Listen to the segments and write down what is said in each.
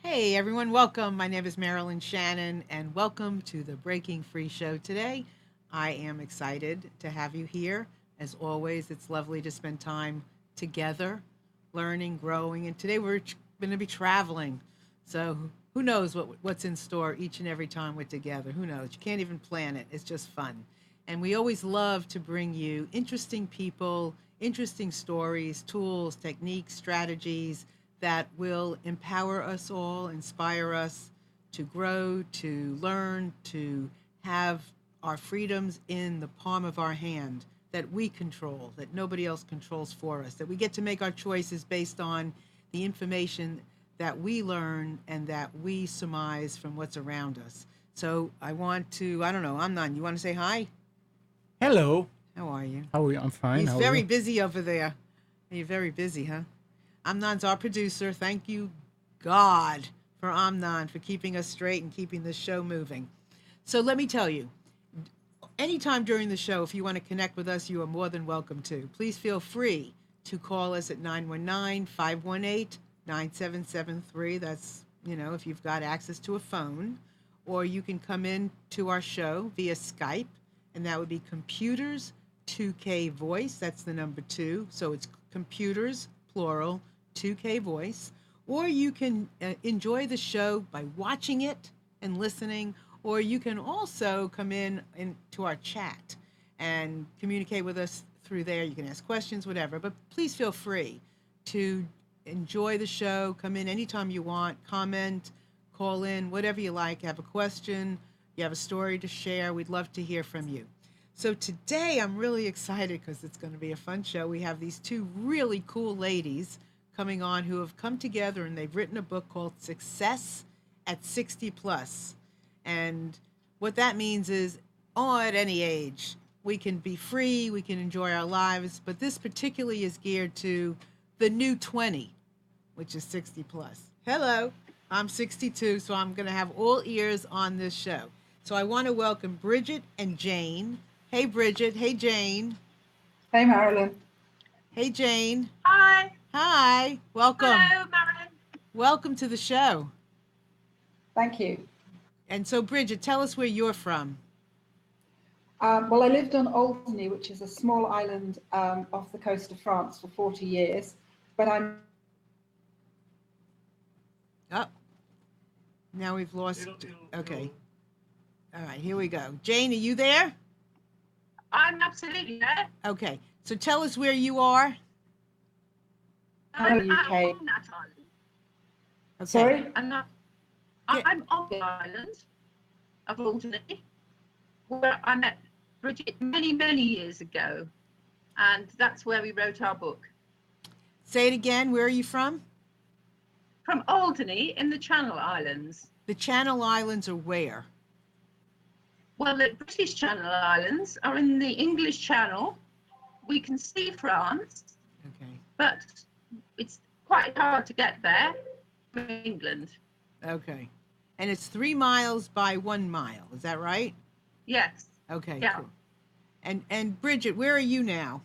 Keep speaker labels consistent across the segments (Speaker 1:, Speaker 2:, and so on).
Speaker 1: Hey everyone, welcome. My name is Marilyn Shannon, and welcome to the Breaking Free Show today. I am excited to have you here. As always, it's lovely to spend time together, learning, growing, and today we're going to be traveling. So who knows what's in store each and every time we're together? Who knows? You can't even plan it. It's just fun. And we always love to bring you interesting people, interesting stories, tools, techniques, strategies that will empower us all, inspire us to grow, to learn, to have our freedoms in the palm of our hand that we control, that nobody else controls for us, that we get to make our choices based on the information that we learn and that we surmise from what's around us. So I don't know, Amnon, you want to say hi?
Speaker 2: Hello.
Speaker 1: How are you?
Speaker 2: How are you? I'm fine.
Speaker 1: He's
Speaker 2: How are
Speaker 1: very
Speaker 2: you?
Speaker 1: busy over there. You're very busy, huh? Amnon's our producer. Thank you, God, for Amnon for keeping us straight and keeping this show moving. So let me tell you, anytime during the show, if you want to connect with us, you are more than welcome to. Please feel free to call us at 919-518-9773. That's, if you've got access to a phone, or you can come in to our show via Skype, and that would be Computers 2K Voice. That's the number two. So it's Computers, plural, 2K Voice. Or you can enjoy the show by watching it and listening, or you can also come in into our chat and communicate with us through there. You can ask questions, whatever. But please feel free to enjoy the show. Come in anytime you want, comment, call in, whatever you like. Have a question, you have a story to share. We'd love to hear from you. So today I'm really excited because it's going to be a fun show. We have these two really cool ladies coming on who have come together and they've written a book called Success at 60 Plus. And what that means is, oh, at any age, we can be free, we can enjoy our lives, but this particularly is geared to the new 20, which is 60 plus. Hello, I'm 62, so I'm going to have all ears on this show. So I want to welcome Bridget and Jane. Hey, Bridget. Hey, Jane.
Speaker 3: Hey, Marilyn.
Speaker 1: Hey, Jane.
Speaker 4: Hi.
Speaker 1: Hi. Welcome.
Speaker 4: Hello, Marilyn.
Speaker 1: Welcome to the show.
Speaker 3: Thank you.
Speaker 1: And so, Bridget, tell us where you're from.
Speaker 3: Well, I lived on Alderney, which is a small island off the coast of France for 40 years, but I'm
Speaker 1: Oh, now we've lost. Okay. All right, here we go. Jane, are you there?
Speaker 4: I'm absolutely there.
Speaker 1: Okay. So tell us where you are.
Speaker 4: I'm
Speaker 3: in the UK.
Speaker 4: on that island.
Speaker 1: Okay.
Speaker 3: Sorry?
Speaker 4: I'm on the island of Alderney, where I met Bridget many, many years ago. And that's where we wrote our book.
Speaker 1: Say it again. Where are you from?
Speaker 4: From Alderney in the Channel Islands.
Speaker 1: The Channel Islands are where?
Speaker 4: Well, the British Channel Islands are in the English Channel. We can see France,
Speaker 1: Okay.
Speaker 4: but it's quite hard to get there from England.
Speaker 1: Okay. And it's 3 miles by 1 mile. Is that right?
Speaker 4: Yes.
Speaker 1: Okay.
Speaker 4: Yeah.
Speaker 1: Cool. And Bridget, where are you now?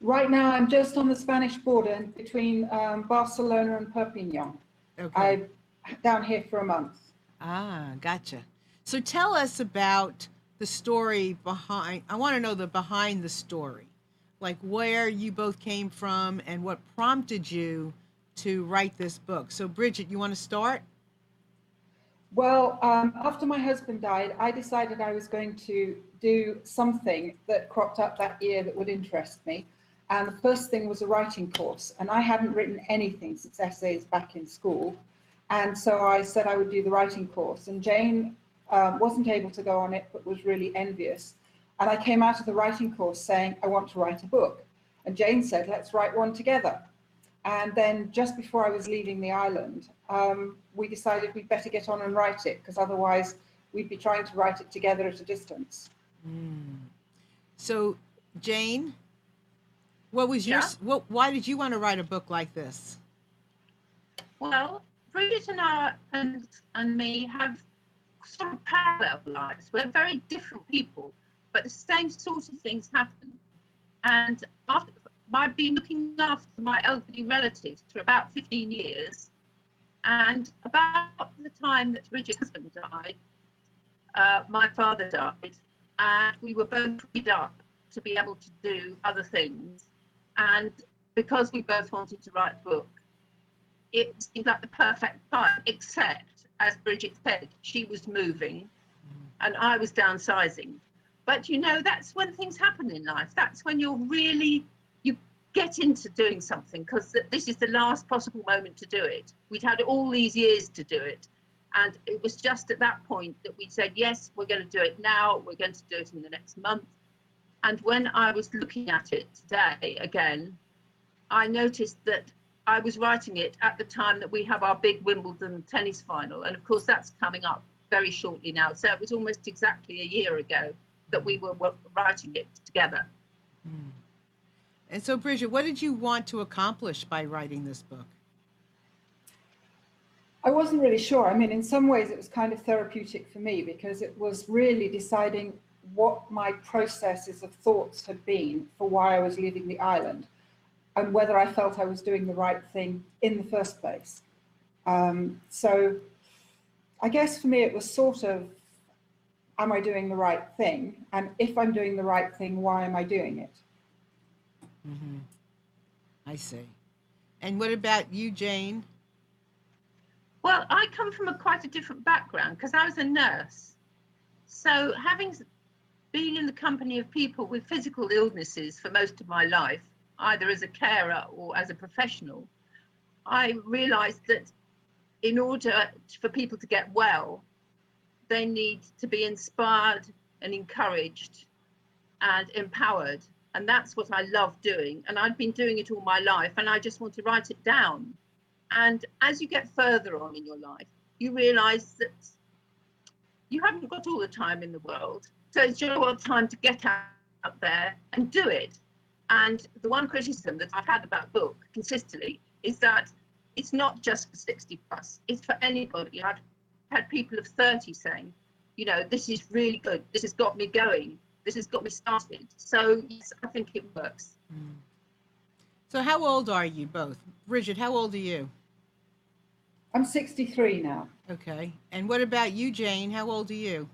Speaker 3: Right now, I'm just on the Spanish border between Barcelona and Perpignan.
Speaker 1: Okay.
Speaker 3: I'm down here for a month.
Speaker 1: Ah, gotcha. So tell us about the story behind. I want to know the behind the story, like where you both came from and what prompted you to write this book. So, Bridget, you want to start?
Speaker 3: Well, after my husband died, I decided I was going to do something that cropped up that year that would interest me. And the first thing was a writing course. And I hadn't written anything since essays back in school. And so I said I would do the writing course. And Jane wasn't able to go on it, but was really envious. And I came out of the writing course saying, I want to write a book. And Jane said, let's write one together. And then just before I was leaving the island, we decided we'd better get on and write it, because otherwise we'd be trying to write it together at a distance.
Speaker 1: So, Jane, what was your
Speaker 4: Yeah.
Speaker 1: why did you want to write a book like this?
Speaker 4: Well, Bridget and me have sort of parallel lives. We're very different people, but the same sort of things happen. And I've been looking after my elderly relatives for about 15 years. And about the time that Bridget's husband died, my father died, and we were both freed up to be able to do other things. And because we both wanted to write a book, it seemed like the perfect time, except, as Bridget said, she was moving and I was downsizing. But you know, that's when things happen in life. That's when you get into doing something, because this is the last possible moment to do it. We'd had all these years to do it. And it was just at that point that we said, yes, we're going to do it now. We're going to do it in the next month. And when I was looking at it today again, I noticed that I was writing it at the time that we have our big Wimbledon tennis final. And of course, that's coming up very shortly now. So it was almost exactly a year ago that we were writing it together.
Speaker 1: Mm. And so, Bridget, what did you want to accomplish by writing this book?
Speaker 3: I wasn't really sure. I mean, in some ways it was kind of therapeutic for me, because it was really deciding what my processes of thoughts had been for why I was leaving the island, and whether I felt I was doing the right thing in the first place. So I guess for me it was sort of, am I doing the right thing? And if I'm doing the right thing, why am I doing it?
Speaker 1: Mm-hmm. I see. And what about you, Jane?
Speaker 4: Well, I come from quite a different background, because I was a nurse. So being in the company of people with physical illnesses for most of my life, either as a carer or as a professional, I realized that in order for people to get well, they need to be inspired and encouraged and empowered. And that's what I love doing. And I've been doing it all my life, and I just want to write it down. And as you get further on in your life, you realize that you haven't got all the time in the world. So it's your time to get out there and do it. And the one criticism that I've had about the book consistently is that it's not just for 60 plus, it's for anybody. I've had people of 30 saying, you know, this is really good. This has got me going. This has got me started. So yes, I think it works.
Speaker 1: Mm. So how old are you both? Bridget, how old are you?
Speaker 3: I'm 63 now.
Speaker 1: Okay. And what about you, Jane? How old are you?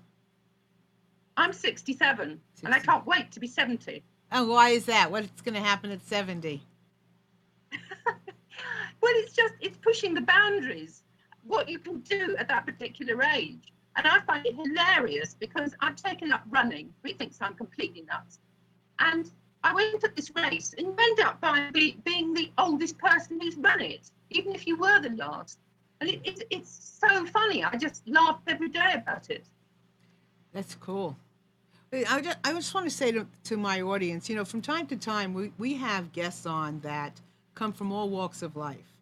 Speaker 4: I'm 67, and I
Speaker 1: 60.
Speaker 4: can't wait to be 70.
Speaker 1: Oh, why is that? What's going to happen at 70?
Speaker 4: Well, it's pushing the boundaries, what you can do at that particular age. And I find it hilarious, because I've taken up running. He thinks I'm completely nuts. And I went at this race, and you end up by being the oldest person who's run it, even if you were the last. And it's so funny. I just laugh every day about it.
Speaker 1: That's cool. I just want to say to my audience, you know, from time to time, we have guests on that come from all walks of life.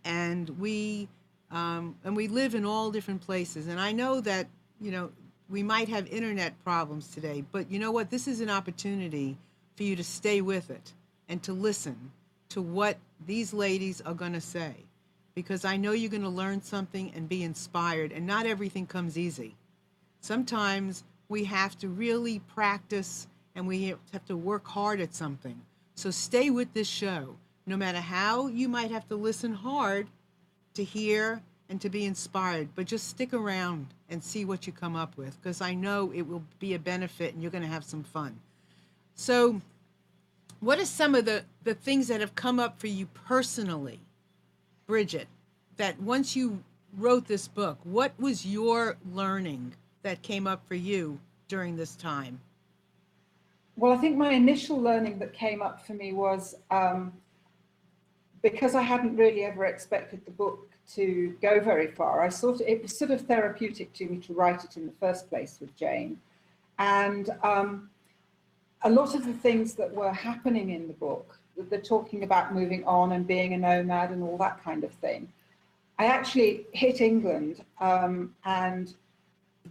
Speaker 1: And we live in all different places. And I know that, you know, we might have internet problems today, but you know what? This is an opportunity for you to stay with it and to listen to what these ladies are going to say, because I know you're going to learn something and be inspired, and not everything comes easy. Sometimes we have to really practice, and we have to work hard at something. So stay with this show. No matter how you might have to listen hard to hear and to be inspired, but just stick around and see what you come up with, because I know it will be a benefit and you're going to have some fun. So what are some of the things that have come up for you personally, Bridget, that once you wrote this book, what was your learning that came up for you during this time?
Speaker 3: Well, I think my initial learning that came up for me was because I hadn't really ever expected the book to go very far. It was sort of therapeutic to me to write it in the first place with Jane. And a lot of the things that were happening in the book, they're talking about moving on and being a nomad and all that kind of thing. I actually hit England and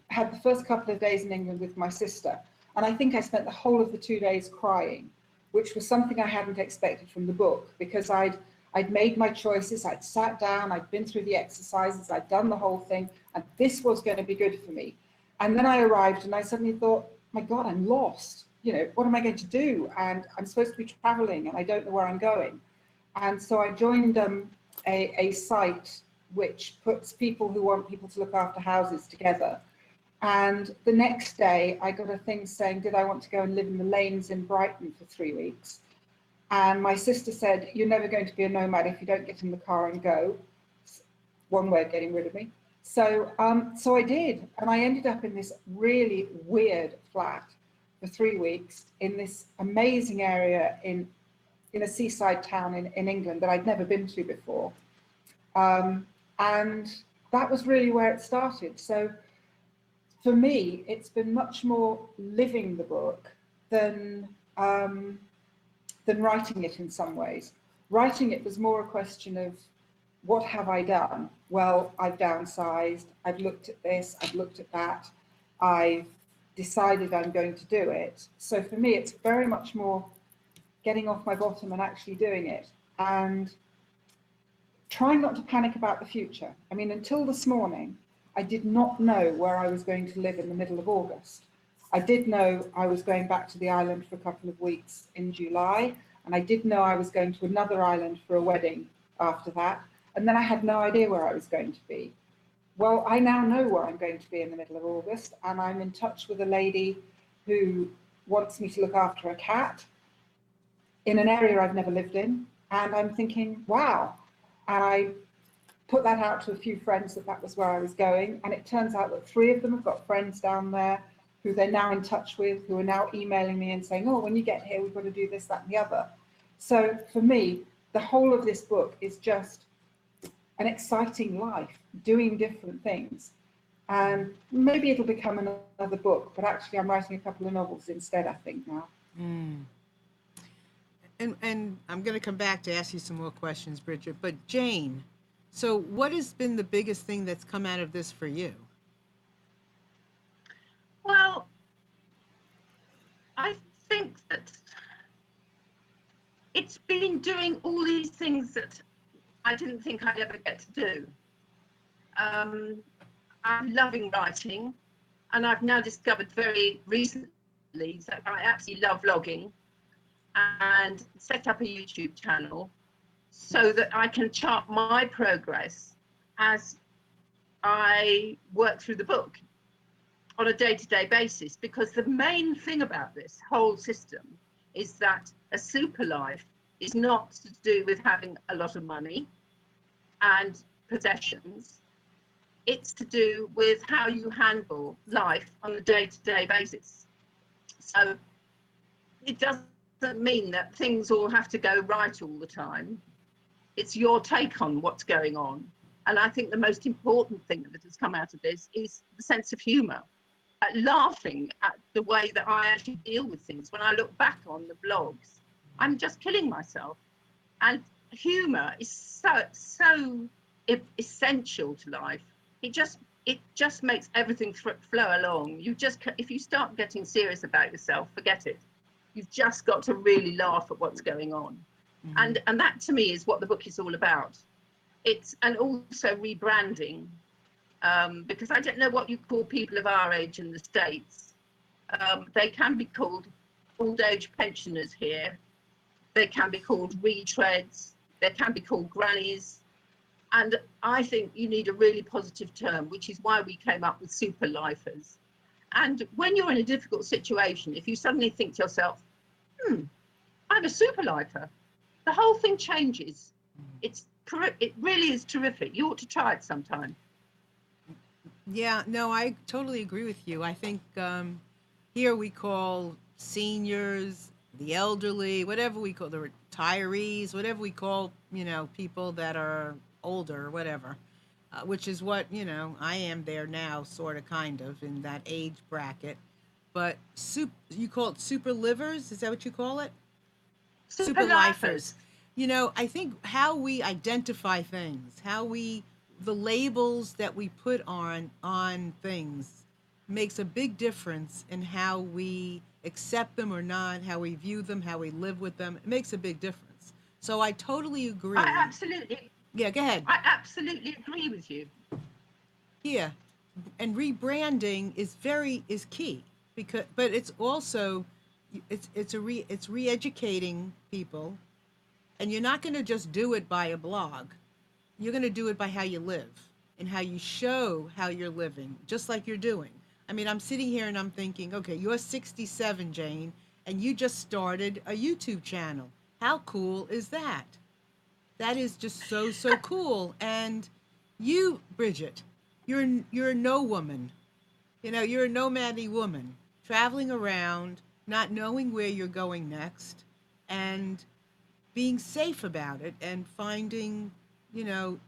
Speaker 3: had the first couple of days in England with my sister. And I think I spent the whole of the 2 days crying, which was something I hadn't expected from the book, because I'd made my choices, I'd sat down, I'd been through the exercises, I'd done the whole thing, and this was going to be good for me. And then I arrived and I suddenly thought, my God, I'm lost. You know, what am I going to do? And I'm supposed to be traveling and I don't know where I'm going. And so I joined a site which puts people who want people to look after houses together. And the next day, I got a thing saying, did I want to go and live in the lanes in Brighton for 3 weeks? And my sister said, you're never going to be a nomad if you don't get in the car and go. One way of getting rid of me. So, so I did, and I ended up in this really weird flat for 3 weeks in this amazing area in a seaside town in England that I'd never been to before. And that was really where it started. So for me, it's been much more living the book than writing it in some ways. Writing it was more a question of, what have I done? Well, I've downsized, I've looked at this, I've looked at that, I've decided I'm going to do it. So for me, it's very much more getting off my bottom and actually doing it, and trying not to panic about the future. I mean, until this morning, I did not know where I was going to live in the middle of August. I did know I was going back to the island for a couple of weeks in July, and I did know I was going to another island for a wedding after that, and then I had no idea where I was going to be. Well, I now know where I'm going to be in the middle of August, and I'm in touch with a lady who wants me to look after a cat in an area I've never lived in, and I'm thinking, wow. And I put that out to a few friends that was where I was going, and it turns out that 3 of them have got friends down there who they're now in touch with, who are now emailing me and saying, oh, when you get here, we've got to do this, that, and the other. So for me, the whole of this book is just an exciting life, doing different things. And maybe it'll become another book, but actually I'm writing a couple of novels instead, I think, now.
Speaker 1: Mm. And I'm going to come back to ask you some more questions, Bridget. But Jane, so what has been the biggest thing that's come out of this for you?
Speaker 4: Well, I think that it's been doing all these things that I didn't think I'd ever get to do. I'm loving writing, and I've now discovered very recently that I absolutely love vlogging, and set up a YouTube channel so that I can chart my progress as I work through the book on a day-to-day basis, because the main thing about this whole system is that a super life is not to do with having a lot of money and possessions. It's to do with how you handle life on a day-to-day basis. So it doesn't mean that things all have to go right all the time. It's your take on what's going on. And I think the most important thing that has come out of this is the sense of humour, laughing at the way that I actually deal with things. When I look back on the vlogs, I'm just killing myself. And humour is so essential to life. It just makes everything flow along. If you start getting serious about yourself, forget it. You've just got to really laugh at what's going on. Mm-hmm. And that to me is what the book is all about. And also rebranding, because I don't know what you call people of our age in the States. They can be called old age pensioners here. They can be called retreads. They can be called grannies. And I think you need a really positive term, which is why we came up with super lifers. And when you're in a difficult situation, if you suddenly think to yourself, I'm a super lifer, the whole thing changes. It really is terrific. You ought to try it sometime.
Speaker 1: Yeah, no, I totally agree with you. I think here we call seniors, the elderly, whatever we call the retirees, whatever we call, people that are older or whatever, which is what, I am there now, sort of, kind of, in that age bracket. But you call it super livers? Is that what you call it?
Speaker 4: Super lifers.
Speaker 1: I think how we identify things, the labels that we put on things makes a big difference in how we accept them or not, how we view them, how we live with them. It makes a big difference. So I totally agree. Yeah, go ahead.
Speaker 4: I absolutely agree with you.
Speaker 1: Yeah. And rebranding is key, but it's also it's re-educating people, and you're not going to just do it by a blog. you're going to do it by how you live and how you show how you're living, just like you're doing. I mean, I'm sitting here and I'm thinking, okay, you're 67, Jane, and you just started a YouTube channel. How cool is that? That is just so, so cool. And you, Bridget, you're a no woman. You know, you're a nomady woman traveling around, not knowing where you're going next, and being safe about it and finding,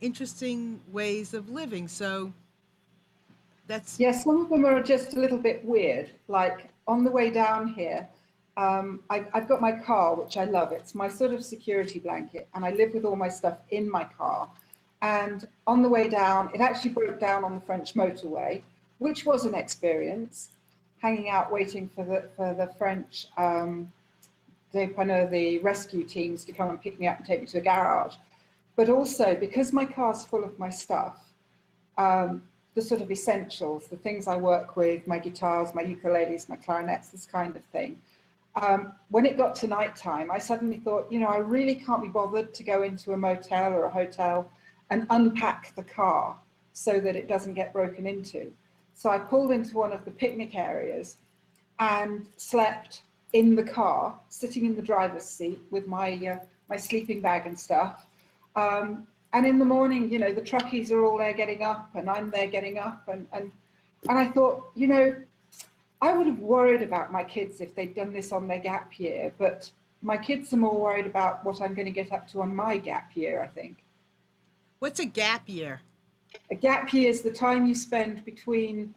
Speaker 1: interesting ways of living. So that's,
Speaker 3: Yes, some of them are just a little bit weird. Like on the way down here, I've got my car, which I love. It's my sort of security blanket, and I live with all my stuff in my car. And on the way down, it actually broke down on the French motorway, which was an experience. Hanging out, waiting for the French the rescue teams to come and pick me up and take me to a garage. But also because my car's full of my stuff, the sort of essentials, the things I work with, my guitars, my ukuleles, my clarinets, this kind of thing. When it got to nighttime, I suddenly thought, I really can't be bothered to go into a motel or a hotel and unpack the car so that it doesn't get broken into. So I pulled into one of the picnic areas and slept in the car, sitting in the driver's seat with my sleeping bag and stuff. And in the morning, the truckies are all there getting up, and I'm there getting up, and I thought, I would have worried about my kids if they'd done this on their gap year, but my kids are more worried about what I'm going to get up to on my gap year, I think.
Speaker 1: what's a gap year?
Speaker 3: A gap year is the time you spend between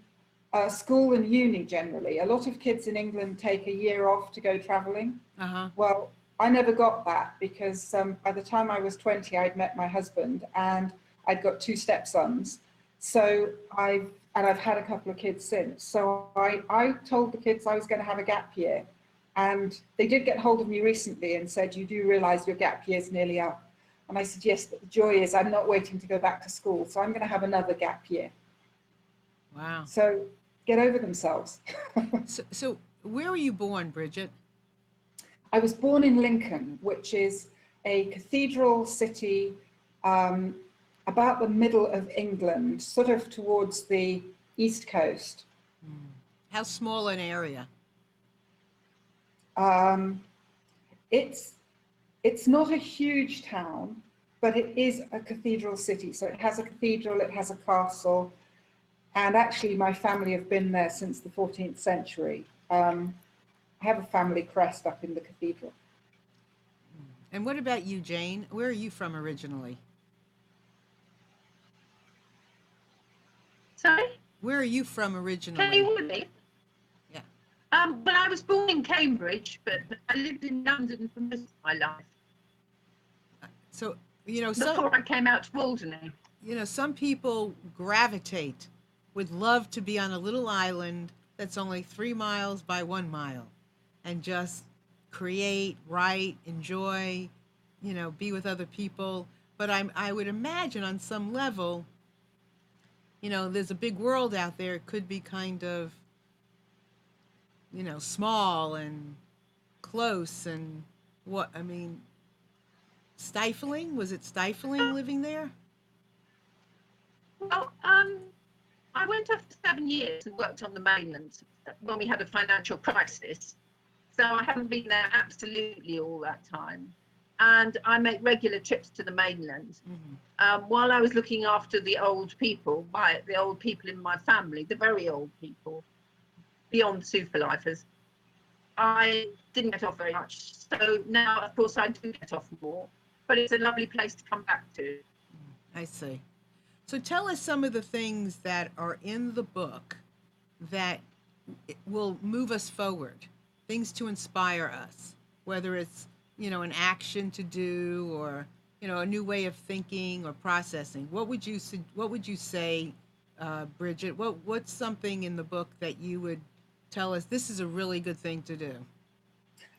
Speaker 3: school and uni generally. A lot of kids in England take a year off to go traveling.
Speaker 1: Uh huh.
Speaker 3: Well, I never got that because by the time I was 20, I'd met my husband and I'd got two stepsons. So I've had a couple of kids since. So I told the kids I was going to have a gap year. And they did get hold of me recently and said, you do realize your gap year's nearly up. And I said, yes, but the joy is I'm not waiting to go back to school. So I'm going to have another gap year.
Speaker 1: Wow.
Speaker 3: So get over themselves.
Speaker 1: So where were you born, Bridget?
Speaker 3: I was born in Lincoln, which is a cathedral city about the middle of England, sort of towards the east coast.
Speaker 1: How small an area?
Speaker 3: It's not a huge town, but it is a cathedral city. So it has a cathedral, it has a castle, and actually my family have been there since the 14th century. I have a family crest up in the cathedral.
Speaker 1: And what about you, Jane? Where are you from originally?
Speaker 4: Sorry,
Speaker 1: Where are you from
Speaker 4: can you
Speaker 1: originally?
Speaker 4: hear me?
Speaker 1: Yeah.
Speaker 4: Well, I was born in Cambridge, but I lived in London for most of my life
Speaker 1: So,
Speaker 4: before I came out to Alderney.
Speaker 1: some people gravitate, would love to be on a little island that's only 3 miles by 1 mile and just create, write, enjoy, be with other people. But I would imagine on some level, there's a big world out there. It could be kind of, small and close and stifling. Was it stifling living there?
Speaker 4: Well, I went off for 7 years and worked on the mainland when we had a financial crisis. So I haven't been there absolutely all that time. And I make regular trips to the mainland. While I was looking after the old people, the old people in my family, the very old people, beyond super lifers, I didn't get off very much. So now, of course, I do get off more, but it's a lovely place to come back to.
Speaker 1: I see. So tell us some of the things that are in the book that will move us forward, things to inspire us, whether it's, an action to do or, a new way of thinking or processing. What would you say, Bridget? What's something in the book that you would tell us this is a really good thing to do?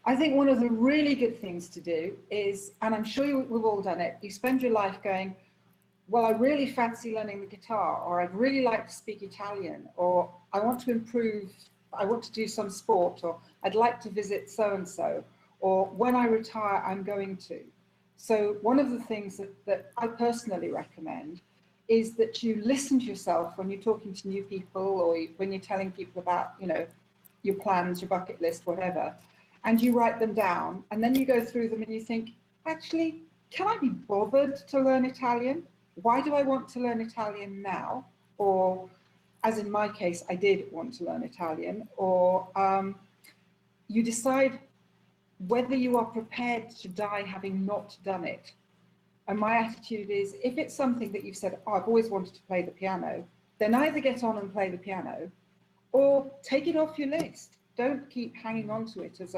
Speaker 3: I think one of the really good things to do is, and I'm sure we've all done it, you spend your life going, well, I really fancy learning the guitar, or I'd really like to speak Italian, or I want to improve, I want to do some sport, or I'd like to visit so-and-so, or when I retire, I'm going to. So one of the things that I personally recommend is that you listen to yourself when you're talking to new people, or when you're telling people about, your plans, your bucket list, whatever, and you write them down, and then you go through them and you think, actually, can I be bothered to learn Italian? Why do I want to learn Italian now? Or, as in my case, I did want to learn Italian. Or you decide whether you are prepared to die having not done it. And my attitude is, if it's something that you've said, oh, I've always wanted to play the piano, then either get on and play the piano or take it off your list. Don't keep hanging on to it as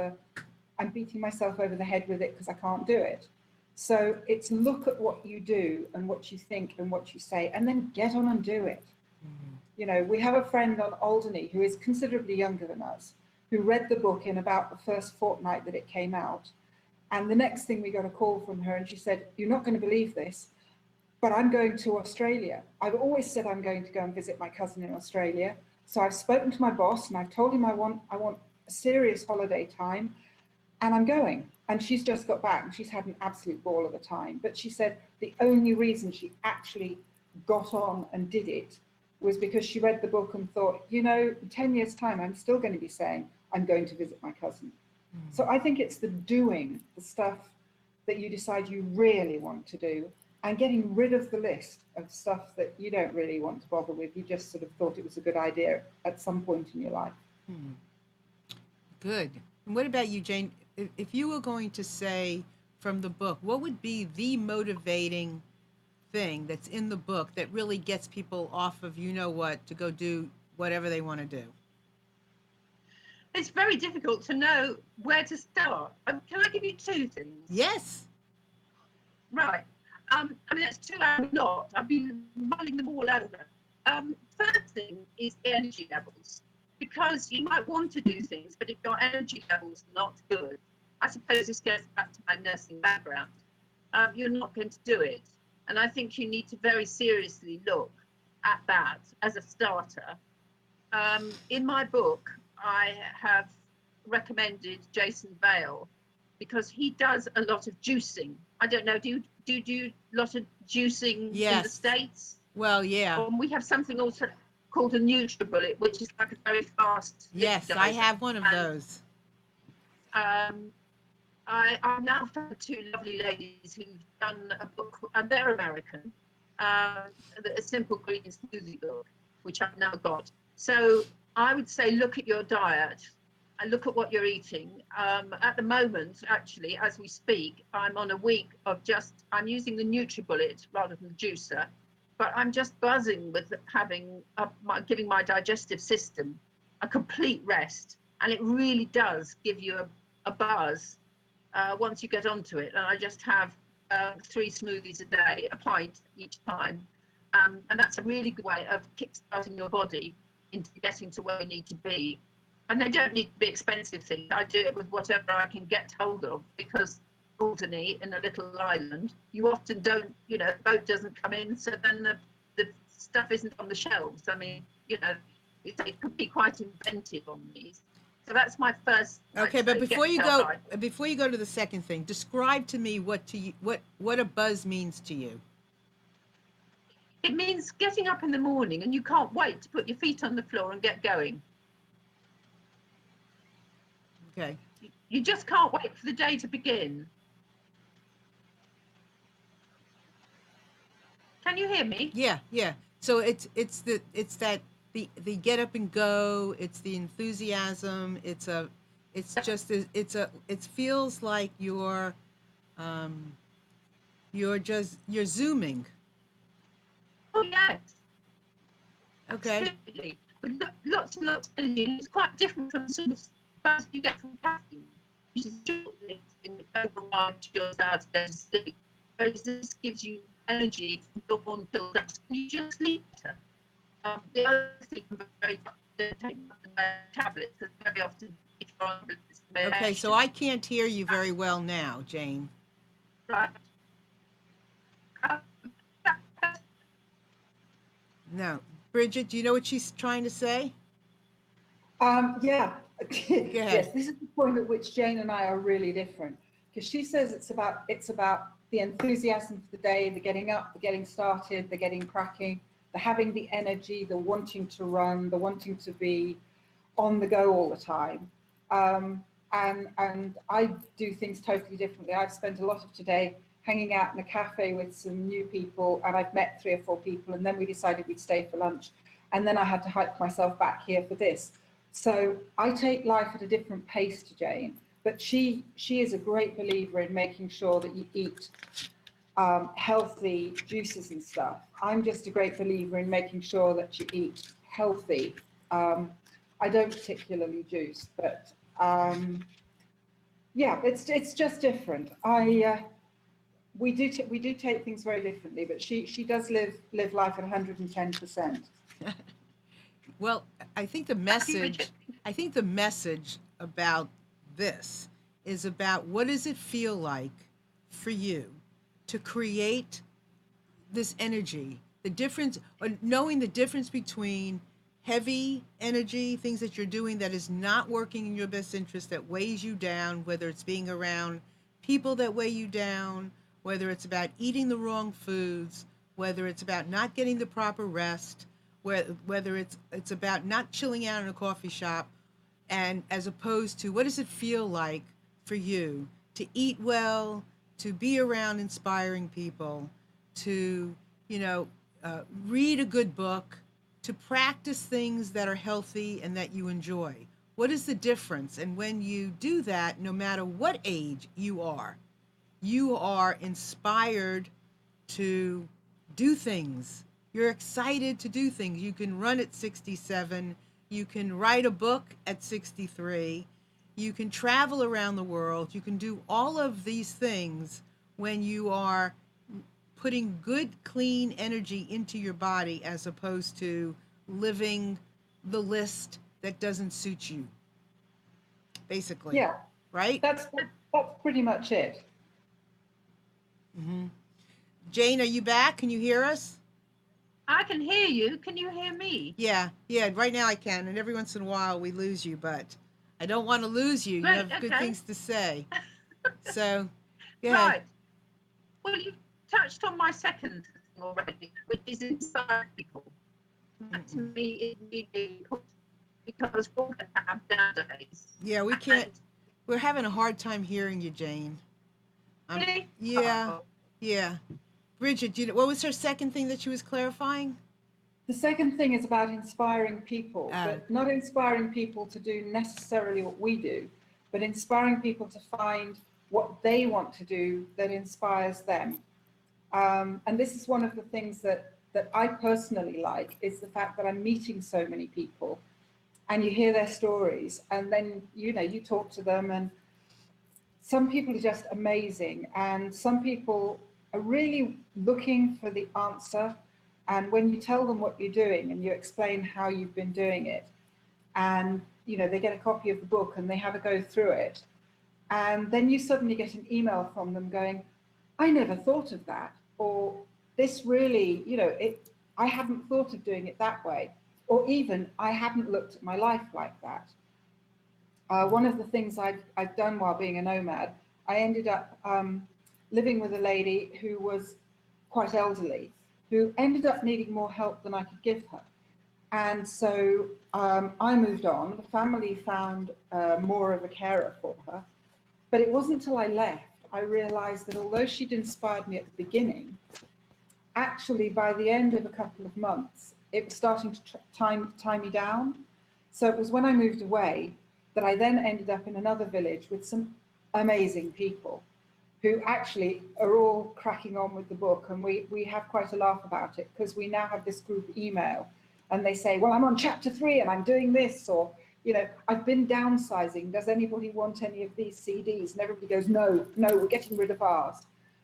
Speaker 3: I'm beating myself over the head with it because I can't do it. So it's look at what you do and what you think and what you say, and then get on and do it. We have a friend on Alderney who is considerably younger than us, who read the book in about the first fortnight that it came out. And the next thing we got a call from her and she said, you're not going to believe this, but I'm going to Australia. I've always said I'm going to go and visit my cousin in Australia. So I've spoken to my boss and I've told him I want a serious holiday time, and I'm going. And she's just got back and she's had an absolute ball of a time. But she said the only reason she actually got on and did it was because she read the book and thought, in 10 years' time, I'm still going to be saying, I'm going to visit my cousin. So I think it's the doing, the stuff that you decide you really want to do, and getting rid of the list of stuff that you don't really want to bother with. You just sort of thought it was a good idea at some point in your life.
Speaker 1: Good. And what about you, Jane? If you were going to say from the book, what would be the motivating thing that's in the book that really gets people off of to go do whatever they want to do?
Speaker 4: It's very difficult to know where to start. Can I give you two things?
Speaker 1: Yes.
Speaker 4: Right. That's 2 hours a lot. I've been mulling them all over. First thing is energy levels, because you might want to do things, but if your energy level's not good, I suppose this goes back to my nursing background, you're not going to do it. And I think you need to very seriously look at that as a starter. In my book, I have recommended Jason Vale because he does a lot of juicing. I don't know, do you do a lot of juicing in the States?
Speaker 1: Well, yeah.
Speaker 4: We have something also called a NutriBullet, which is like a very fast.
Speaker 1: Yes, I have one of those.
Speaker 4: I've now found 2 lovely ladies who've done a book, and they're American, a simple green smoothie book, which I've now got. So I would say look at your diet and look at what you're eating. At the moment, actually, as we speak, I'm on a week of I'm using the NutriBullet rather than the juicer, but I'm just buzzing with giving my digestive system a complete rest. And it really does give you a buzz once you get onto it. And I just have 3 smoothies a day, a pint each time. And that's a really good way of kickstarting your body into getting to where you need to be. And they don't need to be expensive things. I do it with whatever I can get hold of, because Alderney, in a little island, you often don't, the boat doesn't come in, so then the stuff isn't on the shelves. I mean, it could be quite inventive on these. So that's my first.
Speaker 1: Okay, but before you go to the second thing, describe to me what a buzz means to you.
Speaker 4: It means getting up in the morning and you can't wait to put your feet on the floor and get going.
Speaker 1: Okay.
Speaker 4: You just can't wait for the day to begin. Can you hear me?
Speaker 1: Yeah. So it's that the get up and go. It's the enthusiasm. It feels like you're zooming.
Speaker 4: Oh yes.
Speaker 1: Okay.
Speaker 4: Absolutely. With lots and lots of energy. It's quite different from the sort of buzz you get from caffeine, which is short-lived and overrides your desire to go to sleep. Whereas this gives you energy from dawn till dusk, and you just sleep better. The other thing, very take tablets, because very often if you're on medication.
Speaker 1: Okay, so I can't hear you very well now, Jane.
Speaker 4: Right.
Speaker 1: No. Bridget, do you know what she's trying to say?
Speaker 3: Yeah. Yes, this is the point at which Jane and I are really different, because she says it's about the enthusiasm for the day, the getting up, the getting started, the getting cracking, the having the energy, the wanting to run, the wanting to be on the go all the time. And I do things totally differently. I've spent a lot of today hanging out in a cafe with some new people, and I've met 3 or 4 people, and then we decided we'd stay for lunch. And then I had to hike myself back here for this. So I take life at a different pace to Jane, but she is a great believer in making sure that you eat healthy juices and stuff. I'm just a great believer in making sure that you eat healthy. I don't particularly juice, but yeah, it's just different. We do take things very differently, but she does live life at 110%.
Speaker 1: Well, I think the
Speaker 4: Thank you,
Speaker 1: message,
Speaker 4: Bridget.
Speaker 1: I think the message about this is about what does it feel like for you to create this energy, the difference, or knowing the difference between heavy energy, things that you're doing that is not working in your best interest, that weighs you down, whether it's being around people that weigh you down, whether it's about eating the wrong foods, whether it's about not getting the proper rest, whether it's about not chilling out in a coffee shop, and as opposed to what does it feel like for you to eat well, to be around inspiring people, to read a good book, to practice things that are healthy and that you enjoy. What is the difference? And when you do that, no matter what age you are inspired to do things. You're excited to do things. You can run at 67. You can write a book at 63. You can travel around the world. You can do all of these things when you are putting good, clean energy into your body as opposed to living the list that doesn't suit you, basically.
Speaker 3: Yeah,
Speaker 1: Right?
Speaker 3: that's pretty much it.
Speaker 1: Hmm. Jane, are you back? Can you hear us?
Speaker 4: I can hear you. Can you hear me?
Speaker 1: Yeah, right now I can. And every once in a while we lose you, but I don't want to lose you. You
Speaker 4: Great.
Speaker 1: have good
Speaker 4: Okay.
Speaker 1: things to say. So, go ahead.
Speaker 4: Right. Well, you touched on my second thing already, which is inspire people. That to me is really important because we're going to have down days.
Speaker 1: Yeah, we can't.
Speaker 4: And
Speaker 1: We're having a hard time hearing you, Jane.
Speaker 4: really,
Speaker 1: Yeah,
Speaker 4: oh,
Speaker 1: yeah. Bridget, what was her second thing that she was clarifying?
Speaker 3: The second thing is about inspiring people,
Speaker 1: Oh,
Speaker 3: but not inspiring people to do necessarily what we do, but inspiring people to find what they want to do that inspires them. And this is one of the things that I personally like, is the fact that I'm meeting so many people and you hear their stories, and then you talk to them, and some people are just amazing, and some people are really looking for the answer. And when you tell them what you're doing and you explain how you've been doing it, and they get a copy of the book and they have a go through it, and then you suddenly get an email from them going, I never thought of that, or this really, I hadn't thought of doing it that way, or even I hadn't looked at my life like that. One of the things I've done while being a nomad, I ended up living with a lady who was quite elderly, who ended up needing more help than I could give her. And so I moved on. The family found more of a carer for her. But it wasn't until I left I realized that although she'd inspired me at the beginning, actually by the end of a couple of months, it was starting to tie me down. So it was when I moved away that I then ended up in another village with some amazing people who actually are all cracking on with the book. And we have quite a laugh about it, because we now have this group email and they say, well, I'm on chapter 3 and I'm doing this, or, I've been downsizing. Does anybody want any of these CDs? And everybody goes, no, we're getting rid of ours.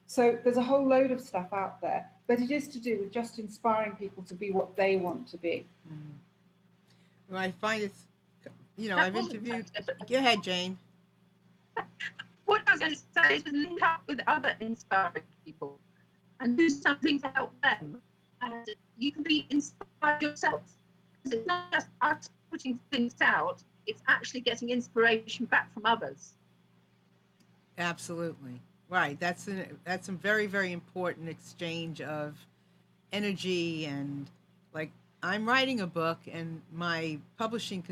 Speaker 3: So there's a whole load of stuff out there, but it is to do with just inspiring people to be what they want to be.
Speaker 1: well, I find it's,
Speaker 4: that
Speaker 1: I've
Speaker 4: wasn't
Speaker 1: interviewed.
Speaker 4: such
Speaker 1: Go ahead, Jane.
Speaker 4: what I was going to say is to link up with other inspiring people and do something to help them. And you can be inspired yourself. Because it's not just us putting things out, it's actually getting inspiration back from others.
Speaker 1: Absolutely. Right. That's a very, very important exchange of energy. And like, I'm writing a book, and my publishing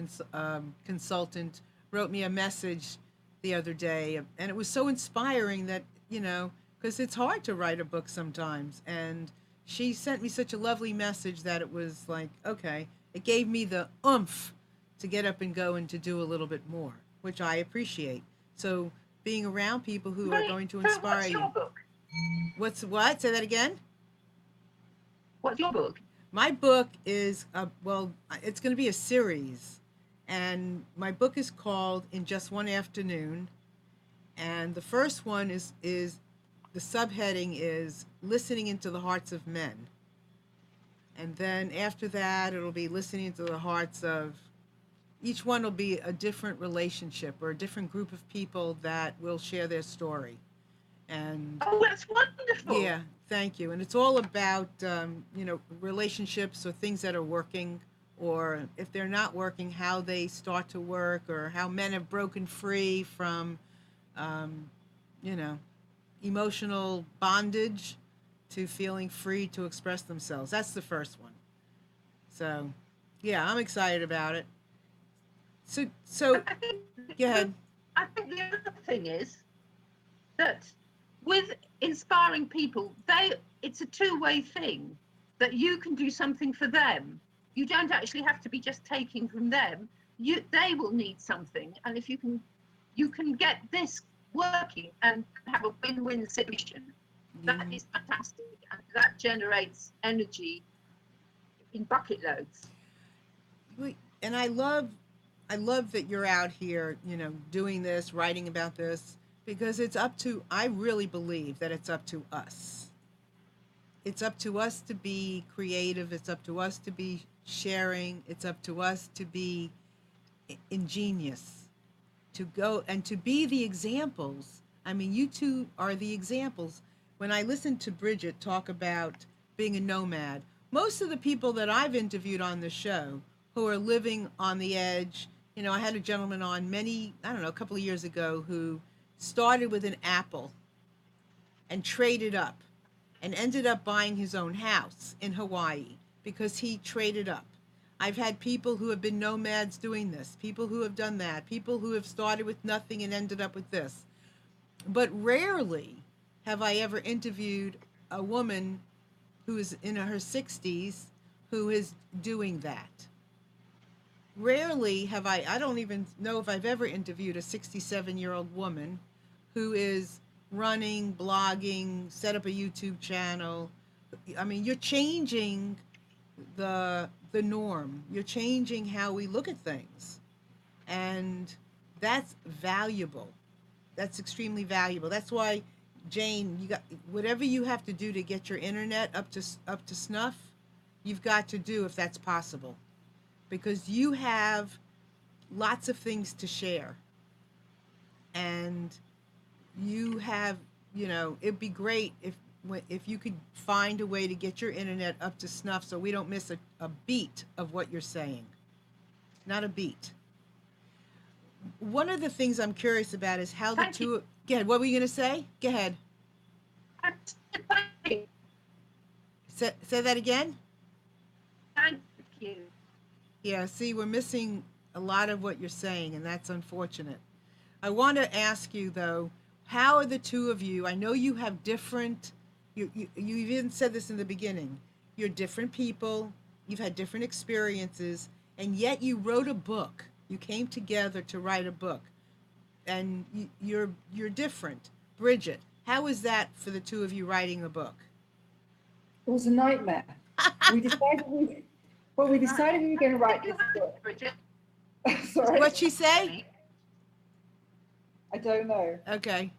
Speaker 1: consultant wrote me a message the other day, and it was so inspiring that, because it's hard to write a book sometimes. And she sent me such a lovely message that it was like, okay, it gave me the oomph to get up and go and to do a little bit more, which I appreciate. So being around people who are
Speaker 4: Right.
Speaker 1: going to
Speaker 4: So
Speaker 1: inspire
Speaker 4: what's
Speaker 1: you.
Speaker 4: your book?
Speaker 1: What's what? Say that again.
Speaker 4: What's your book?
Speaker 1: My book is well, it's going to be a series, and my book is called In Just One Afternoon. And the first one is the subheading is Listening into the Hearts of Men. And then after that, it'll be listening into the hearts of, each one will be a different relationship or a different group of people that will share their story. And
Speaker 4: Oh, that's wonderful.
Speaker 1: yeah, thank you. And it's all about, relationships or things that are working, or if they're not working, how they start to work, or how men have broken free from, um, you know, emotional bondage to feeling free to express themselves. That's the first one. So, yeah, I'm excited about it. So
Speaker 4: I think
Speaker 1: go ahead.
Speaker 4: I think the other thing is that with inspiring people, it's a two-way thing, that you can do something for them. You don't actually have to be just taking from them. They will need something, and if you can get this working and have a win-win solution. That
Speaker 1: Yeah.
Speaker 4: is fantastic, and that generates energy in bucket loads.
Speaker 1: And I love that you're out here, doing this, writing about this, because it's up to, I really believe that it's up to us. It's up to us to be creative. It's up to us to be sharing. It's up to us to be ingenious, to go and to be the examples. I mean, you two are the examples. When I listen to Bridget talk about being a nomad, most of the people that I've interviewed on the show who are living on the edge, I had a gentleman on I don't know, a couple of years ago who started with an apple and traded up and ended up buying his own house in Hawaii because he traded up. I've had people who have been nomads doing this, people who have done that, people who have started with nothing and ended up with this. But rarely have I ever interviewed a woman who is in her 60s who is doing that. Rarely have I don't even know if I've ever interviewed a 67-year-old woman who is running, blogging, set up a YouTube channel. I mean, you're changing the norm. You're changing how we look at things. And that's valuable. That's extremely valuable. That's why, Jane, you got whatever you have to do to get your internet up to snuff, you've got to do if that's possible. Because you have lots of things to share. And you have, it'd be great if you could find a way to get your internet up to snuff so we don't miss a beat of what you're saying. Not a beat. One of the things I'm curious about is how the
Speaker 4: Thank you.
Speaker 1: two. Go ahead. What were you going to say? Go ahead.
Speaker 4: Thank you.
Speaker 1: Say that again.
Speaker 4: Thank you.
Speaker 1: Yeah, see, we're missing a lot of what you're saying, and that's unfortunate. I want to ask you, though, how are the two of you? I know you have different, you even said this in the beginning. You're different people, you've had different experiences, and yet you wrote a book. You came together to write a book, and you're different. Bridget, how is that for the two of you writing a book?
Speaker 3: It was a nightmare. We decided we decided we were going to write this book.
Speaker 4: Bridget.
Speaker 3: Sorry,
Speaker 1: What'd she say?
Speaker 3: I don't know.
Speaker 1: Okay.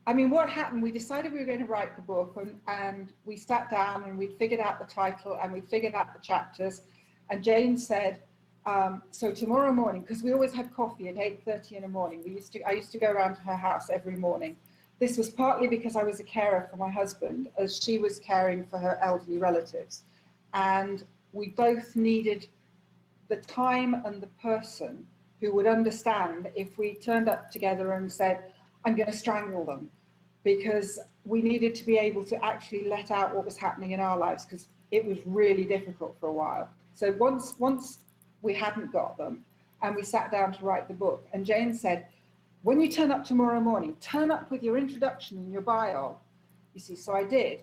Speaker 3: I mean, what happened? We decided we were going to write the book, and we sat down and we figured out the title and we figured out the chapters. And Jane said, "So tomorrow morning, because we always had coffee at 8:30 in the morning. I used to go around to her house every morning. This was partly because I was a carer for my husband, as she was caring for her elderly relatives, and we both needed the time and the person who would understand if we turned up together and said, I'm going to strangle them. because we needed to be able to actually let out what was happening in our lives, because it was really difficult for a while. So once we hadn't got them, and we sat down to write the book, and Jane said, when you turn up tomorrow morning, turn up with your introduction and your bio. You see, so I did.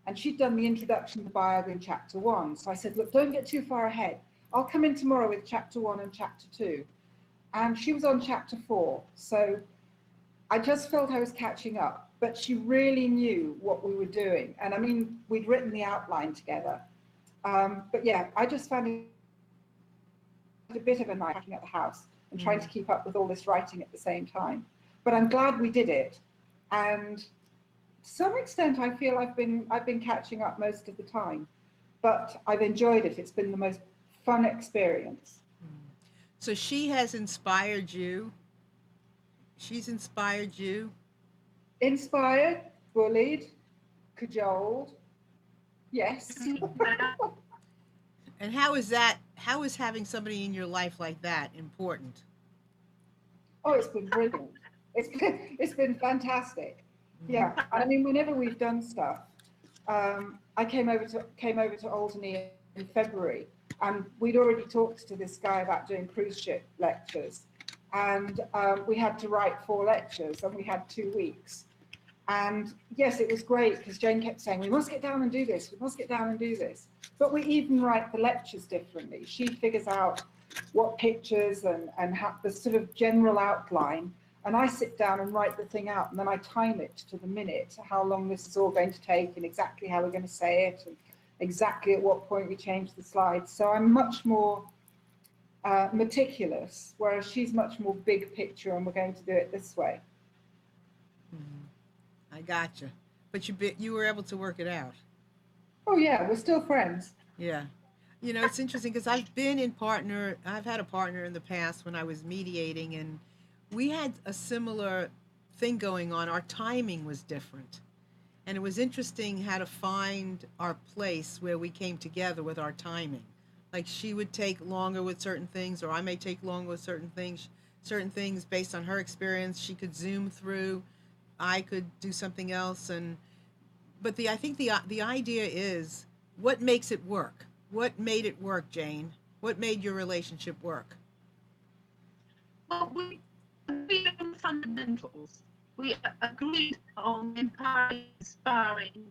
Speaker 3: And she'd done the introduction, the bio in chapter 1. So I said, look, don't get too far ahead. I'll come in tomorrow with chapter 1 and chapter 2. And she was on chapter 4. So I just felt I was catching up, but she really knew what we were doing. And I mean, we'd written the outline together. But yeah, I just found it a bit of a night packing at the house and trying to keep up with all this writing at the same time. But I'm glad we did it. And to some extent, I feel I've been catching up most of the time, but I've enjoyed it. It's been the most fun experience.
Speaker 1: So she has inspired you. She's inspired you.
Speaker 3: Inspired, bullied, cajoled. Yes.
Speaker 1: And how is that? How is having somebody in your life like that important?
Speaker 3: Oh, it's been brilliant. It's been fantastic. Yeah. I mean, whenever we've done stuff, I came over to Alderney in February, and we'd already talked to this guy about doing cruise ship lectures, and we had to write 4 lectures, and we had 2 weeks. And yes, it was great because Jane kept saying, we must get down and do this, we must get down and do this. But we even write the lectures differently. She figures out what pictures and how the sort of general outline, and I sit down and write the thing out, and then I time it to the minute, how long this is all going to take and exactly how we're going to say it and exactly at what point we change the slides. So I'm much more meticulous, whereas she's much more big picture and we're going to do it this way.
Speaker 1: I gotcha. But you were able to work it out.
Speaker 3: Oh yeah, we're still friends.
Speaker 1: Yeah. You know, it's interesting because I've had a partner in the past when I was mediating, and we had a similar thing going on. Our timing was different. And it was interesting how to find our place where we came together with our timing. Like she would take longer with certain things, or I may take longer with certain things based on her experience. She could zoom through. I could do something else. But I think the idea is what makes it work? What made it work, Jane? What made your relationship work?
Speaker 4: Well, we agreed on the fundamentals. We agreed on empowering, inspiring,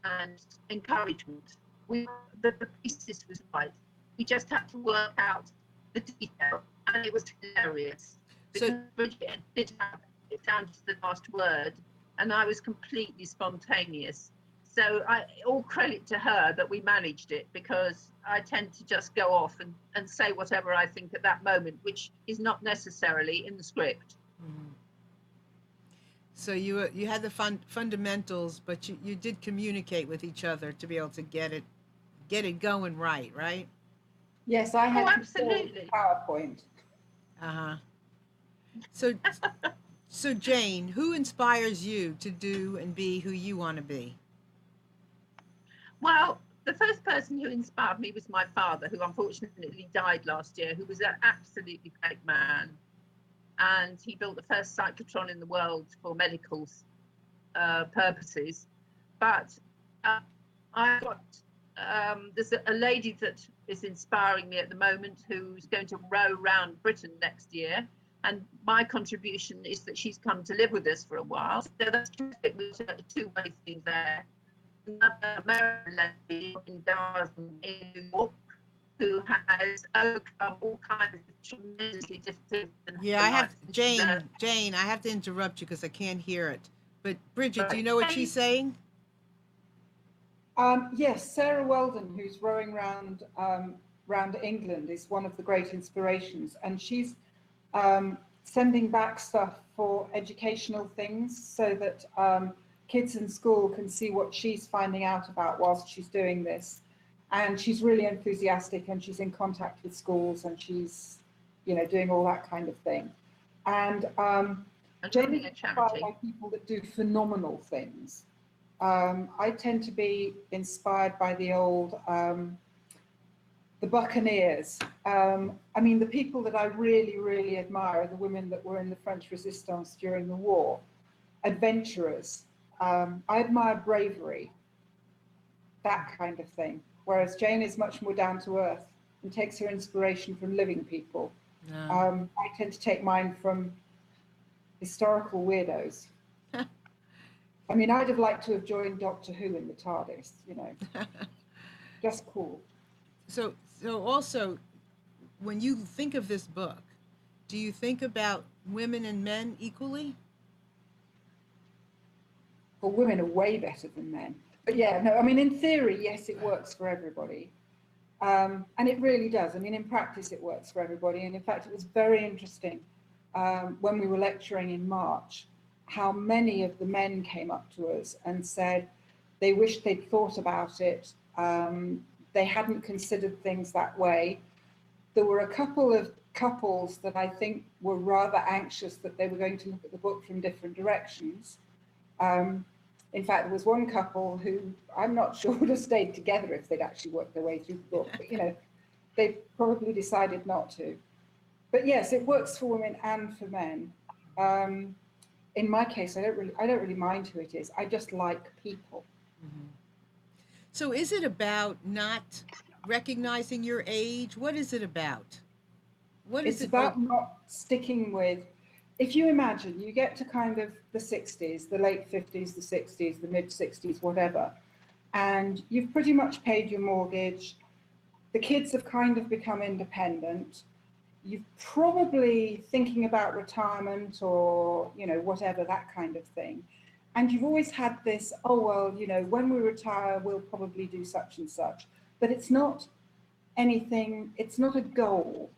Speaker 4: and encouragement. The thesis was right. We just had to work out the detail, and it was hilarious. Because Bridget did have it down to the last word, and I was completely spontaneous. So all credit to her that we managed it, because I tend to just go off and say whatever I think at that moment, which is not necessarily in the script.
Speaker 1: Mm-hmm. So you had the fundamentals, but you did communicate with each other to be able to get it going right?
Speaker 3: Yes, I had
Speaker 4: absolutely.
Speaker 3: PowerPoint.
Speaker 1: Uh-huh. So Jane, who inspires you to do and be who you want to be?
Speaker 4: Well, the first person who inspired me was my father, who unfortunately died last year, who was an absolutely great man. And he built the first cyclotron in the world for medical purposes. But I've got, there's a lady that is inspiring me at the moment who's going to row around Britain next year. And my contribution is that she's come to live with us for a while. So that's terrific. There's a two-way thing there. Another American lady in Dartmouth in New York who has overcome all kinds of tremendously difficult.
Speaker 1: Yeah, I have Jane, I have to interrupt you because I can't hear it. But Bridget, do you know what she's saying?
Speaker 3: Yes, Sarah Weldon, who's rowing round England, is one of the great inspirations, and she's sending back stuff for educational things so that kids in school can see what she's finding out about whilst she's doing this. And she's really enthusiastic, and she's in contact with schools, and she's, doing all that kind of thing. And Jane is inspired by people that do phenomenal things. I tend to be inspired by the old, the Buccaneers. I mean, the people that I really, really admire are the women that were in the French Resistance during the war. adventurers. I admire bravery, that kind of thing. Whereas Jane is much more down to earth and takes her inspiration from living people.
Speaker 1: No.
Speaker 3: I tend to take mine from historical weirdos. I mean, I'd have liked to have joined Doctor Who in the TARDIS, you know, just cool.
Speaker 1: So, so also, when you think of this book, do you think about women and men equally?
Speaker 3: Well, women are way better than men. But yeah, no, I mean, in theory, yes, it works for everybody. And it really does. I mean, in practice, it works for everybody. And in fact, it was very interesting when we were lecturing in March, how many of the men came up to us and said they wished they'd thought about it. They hadn't considered things that way. There were a couple of couples that I think were rather anxious that they were going to look at the book from different directions. In fact, there was one couple who I'm not sure would have stayed together if they'd actually worked their way through the book, but you know, they probably decided not to. But yes, it works for women and for men. In my case, I don't really mind who it is. I just like people.
Speaker 1: So, is it about not recognizing your age? What is it about? What is
Speaker 3: It's
Speaker 1: it?
Speaker 3: about not sticking with, if you imagine you get to kind of the 60s, the late 50s, the 60s, the mid 60s, whatever, and you've pretty much paid your mortgage, the kids have kind of become independent, you're probably thinking about retirement or, you know, whatever, that kind of thing. And you've always had this, oh, well, you know, when we retire, we'll probably do such and such. But it's not anything, it's not a goal.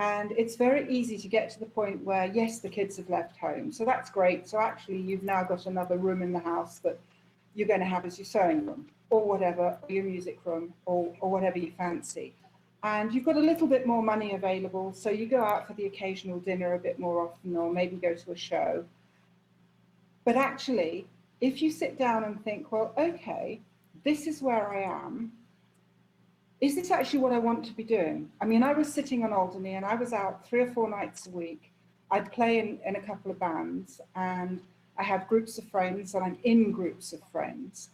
Speaker 3: And it's very easy to get to the point where, yes, the kids have left home. So that's great. So actually, you've now got another room in the house that you're going to have as your sewing room or whatever, or your music room or whatever you fancy. And you've got a little bit more money available. So you go out for the occasional dinner a bit more often or maybe go to a show. But actually, if you sit down and think, well, okay, this is where I am. Is this actually what I want to be doing? I mean, I was sitting on Alderney and I was out 3 or 4 nights a week. I'd play in a couple of bands and I had groups of friends and I'm in groups of friends.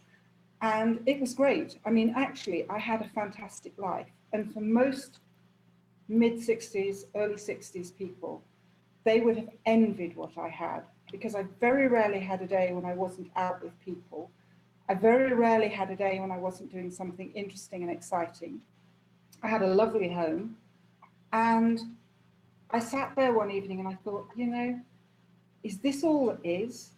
Speaker 3: And it was great. I mean, actually, I had a fantastic life. And for most mid 60s, early 60s people, they would have envied what I had because I very rarely had a day when I wasn't out with people. I very rarely had a day when I wasn't doing something interesting and exciting. I had a lovely home. And I sat there one evening and I thought, you know, is this all it is?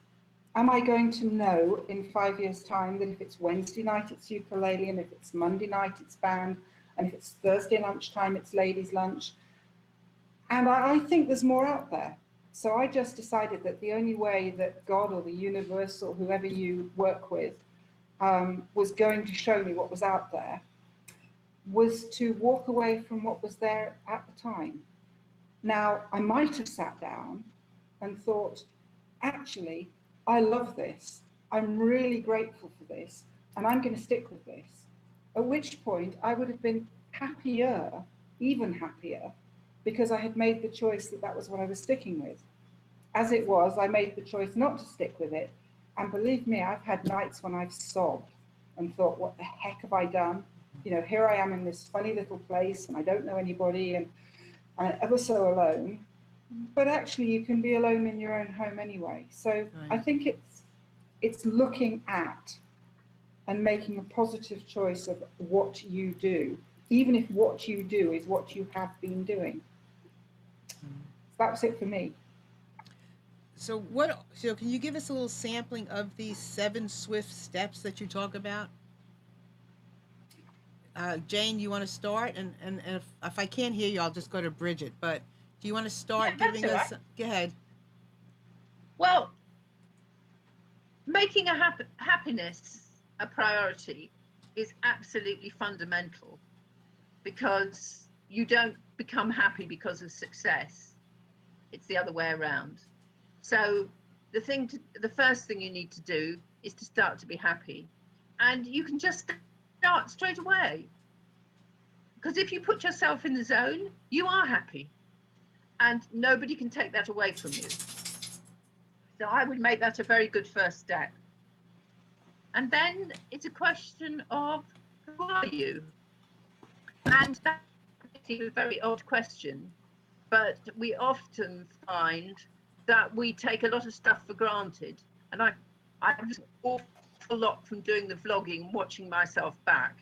Speaker 3: Am I going to know in 5 years' time that if it's Wednesday night, it's ukulele, and if it's Monday night, it's band, and if it's Thursday lunchtime, it's ladies' lunch? And I think there's more out there. So I just decided that the only way that God or the universe or whoever you work with was going to show me what was out there was to walk away from what was there at the time. Now, I might have sat down and thought, actually, I love this. I'm really grateful for this, and I'm going to stick with this. At which point I would have been happier, even happier, because I had made the choice that that was what I was sticking with. As it was, I made the choice not to stick with it. And believe me, I've had nights when I've sobbed and thought, what the heck have I done? You know, here I am in this funny little place and I don't know anybody and I'm ever so alone. But actually, you can be alone in your own home anyway. So
Speaker 1: Right.
Speaker 3: I think it's looking at and making a positive choice of what you do, even if what you do is what you have been doing. That was it for me.
Speaker 1: So, so can you give us a little sampling of these 7 swift steps that you talk about? Jane, you want to start? And if I can't hear you, I'll just go to Bridget. But do you want to start
Speaker 4: Yeah, that's
Speaker 1: giving
Speaker 4: all
Speaker 1: us? Go ahead.
Speaker 4: Well, making a happiness a priority is absolutely fundamental because you don't become happy because of success. It's the other way around. So the first thing you need to do is to start to be happy. And you can just start straight away. Because if you put yourself in the zone, you are happy. And nobody can take that away from you. So I would make that a very good first step. And then it's a question of who are you? And that's a very odd question, but we often find that we take a lot of stuff for granted. And I've an awful lot from doing the vlogging, watching myself back.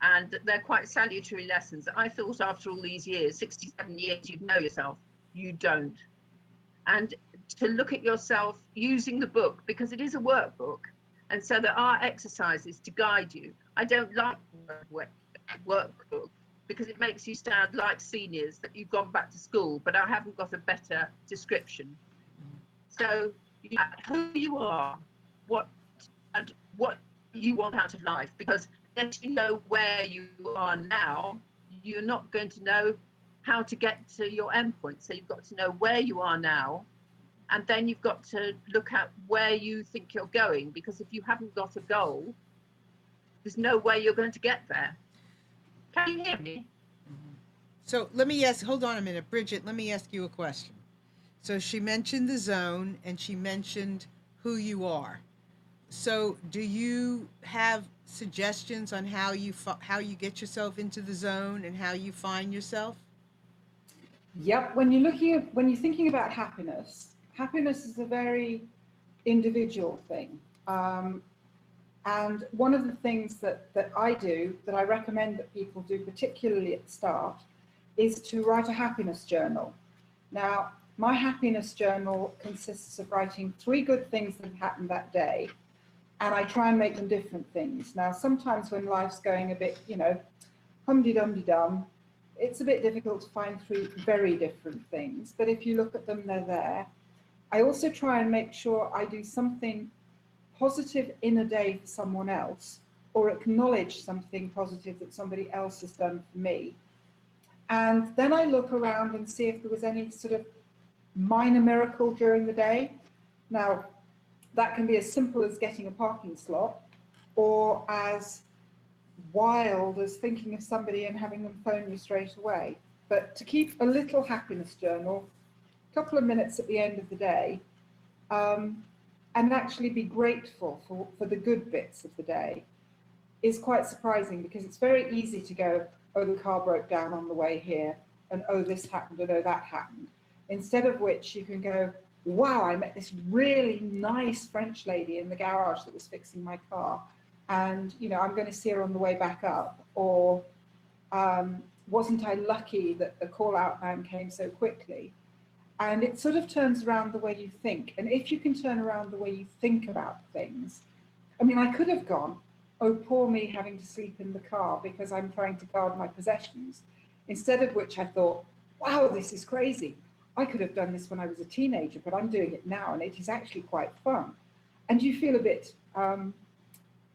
Speaker 4: And they're quite salutary lessons. I thought after all these years, 67 years, you'd know yourself. You don't. And to look at yourself using the book, because it is a workbook. And so there are exercises to guide you. I don't like workbook because it makes you sound like seniors that you've gone back to school, but I haven't got a better description. So who you are, what and what you want out of life, because unless you know where you are now, you're not going to know how to get to your endpoint. So you've got to know where you are now, and then you've got to look at where you think you're going, because if you haven't got a goal, there's no way you're going to get there. Can you hear me?
Speaker 1: So let me ask, hold on a minute, Bridget, let me ask you a question. So she mentioned the zone and she mentioned who you are. So do you have suggestions on how you get yourself into the zone and how you find yourself?
Speaker 3: Yep. When you're thinking about happiness, happiness is a very individual thing. And one of the things that I do, that I recommend that people do, particularly at the start, is to write a happiness journal. Now, my happiness journal consists of writing 3 good things that have happened that day, and I try and make them different things. Now, sometimes when life's going a bit, hum-de-dum-de-dum, it's a bit difficult to find 3 very different things, but if you look at them, they're there. I also try and make sure I do something positive in a day for someone else, or acknowledge something positive that somebody else has done for me. And then I look around and see if there was any sort of minor miracle during the day. Now, that can be as simple as getting a parking slot, or as wild as thinking of somebody and having them phone you straight away. But to keep a little happiness journal, a couple of minutes at the end of the day, and actually be grateful for the good bits of the day, is quite surprising, because it's very easy to go, oh, the car broke down on the way here, and oh, this happened, and oh, that happened. Instead of which you can go, wow, I met this really nice French lady in the garage that was fixing my car, and I'm going to see her on the way back up. Or wasn't I lucky that the call out man came so quickly? And it sort of turns around the way you think. And if you can turn around the way you think about things, I mean, I could have gone, oh, poor me having to sleep in the car because I'm trying to guard my possessions. Instead of which I thought, wow, this is crazy. I could have done this when I was a teenager, but I'm doing it now, and it is actually quite fun. And you feel a bit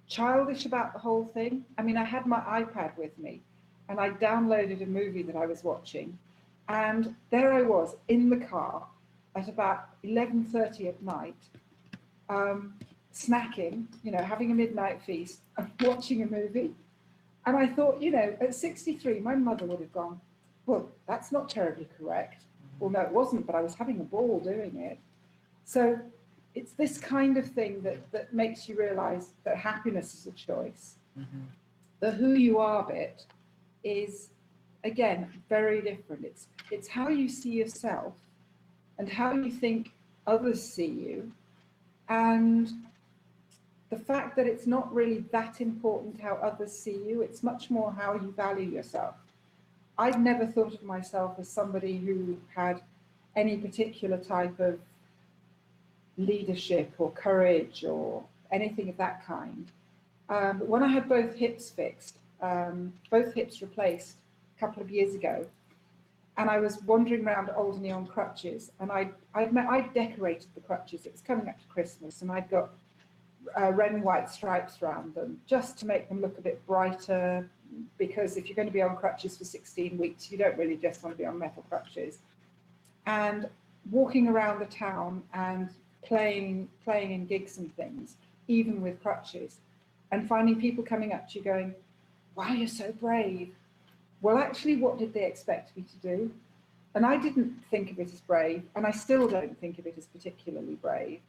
Speaker 3: childish about the whole thing. I mean, I had my iPad with me, and I downloaded a movie that I was watching, and there I was in the car at about 11:30 at night, snacking, having a midnight feast and watching a movie. And I thought, at 63, my mother would have gone, well, that's not terribly correct. Well, no, it wasn't, but I was having a ball doing it. So it's this kind of thing that makes you realize that happiness is a choice.
Speaker 1: Mm-hmm.
Speaker 3: The who you are bit is, again, very different. It's how you see yourself and how you think others see you, and the fact that it's not really that important how others see you, it's much more how you value yourself. I've never thought of myself as somebody who had any particular type of leadership or courage or anything of that kind. But when I had both hips fixed, both hips replaced a couple of years ago, and I was wandering around Alderney on crutches, and I'd decorated the crutches. It was coming up to Christmas, and I'd got red and white stripes around them just to make them look a bit brighter, because if you're going to be on crutches for 16 weeks, you don't really just want to be on metal crutches. And walking around the town and playing in gigs and things, even with crutches, and finding people coming up to you going, wow, you're so brave. Well, actually, what did they expect me to do? And I didn't think of it as brave, and I still don't think of it as particularly brave.